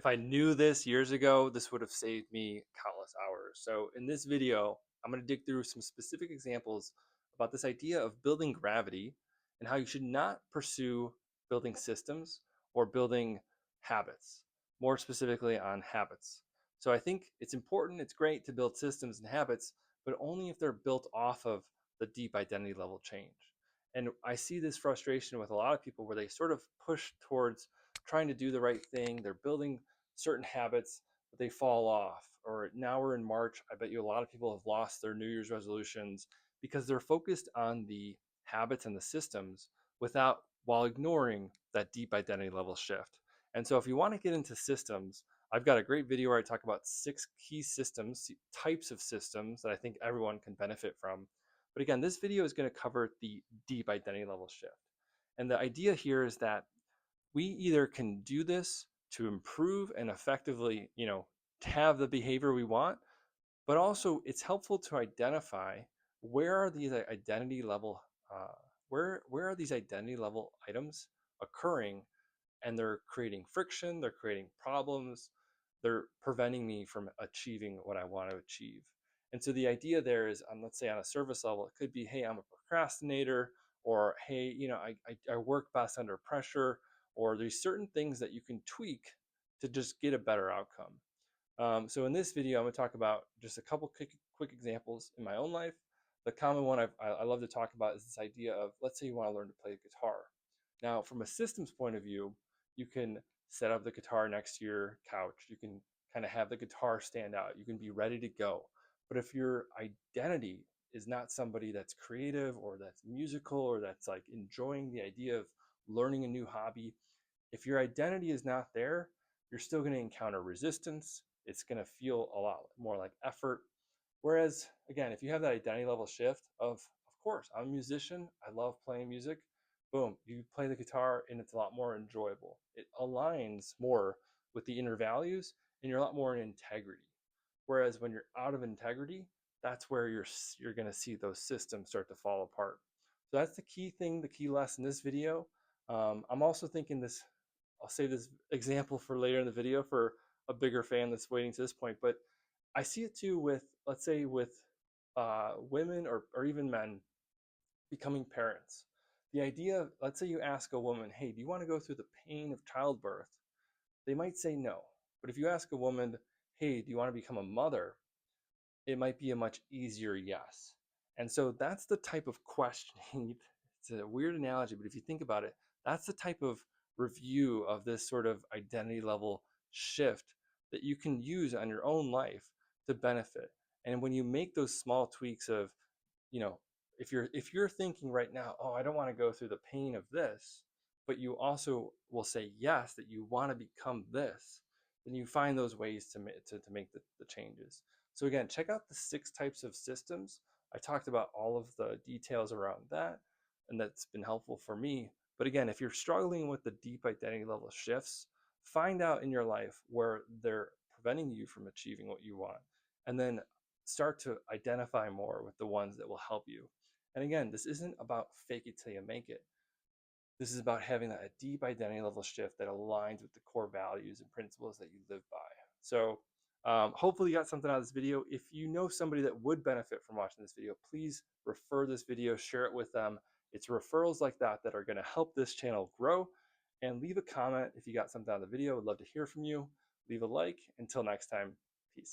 if I knew this years ago, this would have saved me countless hours. So in this video, I'm going to dig through some specific examples about this idea of building gravity and how you should not pursue building systems or building habits, more specifically on habits. So I think it's important, it's great to build systems and habits, but only if they're built off of the deep identity level change. And I see this frustration with a lot of people where they sort of push towards trying to do the right thing. They're building certain habits, but they fall off. Or now we're in March. I bet you a lot of people have lost their New Year's resolutions because they're focused on the habits and the systems without while ignoring that deep identity level shift. And so if you want to get into systems, I've got a great video where I talk about 6 key systems, types of systems that I think everyone can benefit from. But again, this video is going to cover the deep identity level shift. And the idea here is that we either can do this to improve and effectively, have the behavior we want, but also it's helpful to identify where are these identity level, where are these identity level items occurring, and they're creating friction, they're creating problems, they're preventing me from achieving what I want to achieve. And so the idea there is, let's say on a service level, it could be, hey, I'm a procrastinator, or hey, I work best under pressure, or there's certain things that you can tweak to just get a better outcome. So in this video, I'm going to talk about just a couple quick examples in my own life. The common one I love to talk about is this idea of, let's say you want to learn to play the guitar. Now, from a systems point of view, you can set up the guitar next to your couch. You can kind of have the guitar stand out. You can be ready to go. But if your identity is not somebody that's creative or that's musical or that's like enjoying the idea of learning a new hobby, if your identity is not there, you're still going to encounter resistance. It's going to feel a lot more like effort. Whereas, again, if you have that identity level shift of course, I'm a musician, I love playing music, boom, you play the guitar and it's a lot more enjoyable. It aligns more with the inner values and you're a lot more in integrity. Whereas when you're out of integrity, that's where you're going to see those systems start to fall apart. So that's the key thing, the key lesson in this video. I'm also thinking this, I'll save this example for later in the video for a bigger fan that's waiting to this point. But I see it too with, let's say, with women or even men becoming parents. The idea of, let's say you ask a woman, hey, do you want to go through the pain of childbirth? They might say no. But if you ask a woman, hey, do you want to become a mother? It might be a much easier yes. And so that's the type of questioning. It's a weird analogy, but if you think about it, that's the type of review of this sort of identity level shift that you can use on your own life to benefit. And when you make those small tweaks of, you know, if you're thinking right now, oh, I don't want to go through the pain of this, but you also will say yes that you want to become this, then you find those ways to make the changes. So again, check out the 6 types of systems. I talked about all of the details around that, and that's been helpful for me. But again, if you're struggling with the deep identity level shifts, find out in your life where they're preventing you from achieving what you want, and then start to identify more with the ones that will help you. And again, this isn't about fake it till you make it. This is about having a deep identity level shift that aligns with the core values and principles that you live by. So hopefully you got something out of this video. If you know somebody that would benefit from watching this video, please refer this video, share it with them. It's referrals like that that are going to help this channel grow. And leave a comment if you got something out of the video. I'd love to hear from you. Leave a like. Until next time.